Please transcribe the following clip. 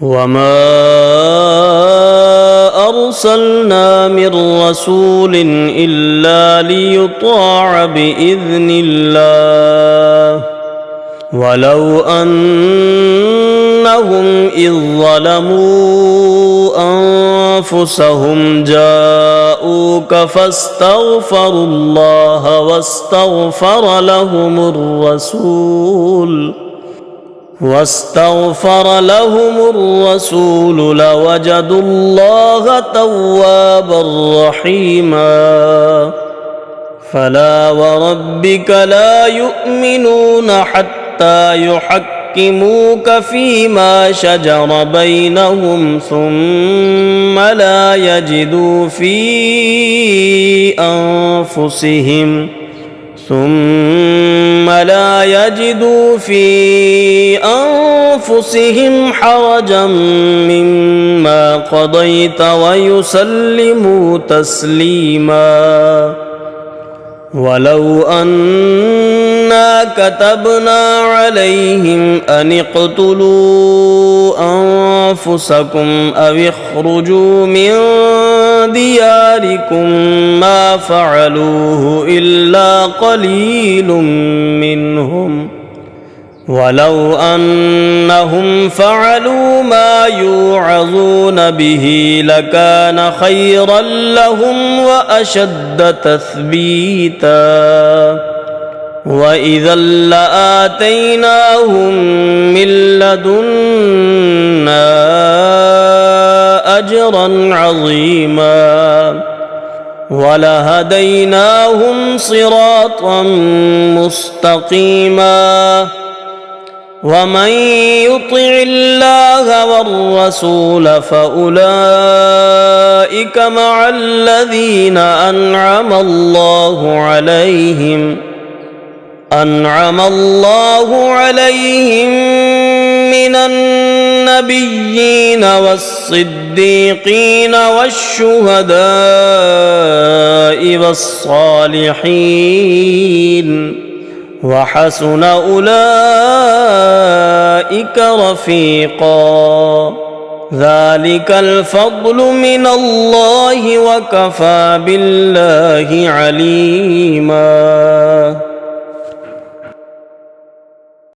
وما أرسلنا من رسول إلا ليطاع بإذن الله ولو أنهم إذ ظلموا أنفسهم جاءوك فاستغفروا الله واستغفر لهم الرسول لوجدوا الله توابا رحيما. فلا وربك لا يؤمنون حتى يحكموك فيما شجر بينهم ثم لا يجدوا في أنفسهم حرجا مما قضيت ويسلموا تسليما. ولو أنا كتبنا عليهم أن اقتلوا أنفسكم أو اخرجوا من دياركم ما فعلوه إلا قليل منهم ولو أنهم فعلوا ما يوعظون به لكان خيرا لهم وأشد تثبيتا وإذا لآتيناهم من لدنا أجرا عظيما ولهديناهم صراطا مستقيما. ومن يطع الله والرسول فأولئك مع الذين أنعم الله عليهم من النبيين والصديقين والشهداء والصالحين وحسن أولئك رفيقا. ذلك الفضل من الله وكفى بالله عليما.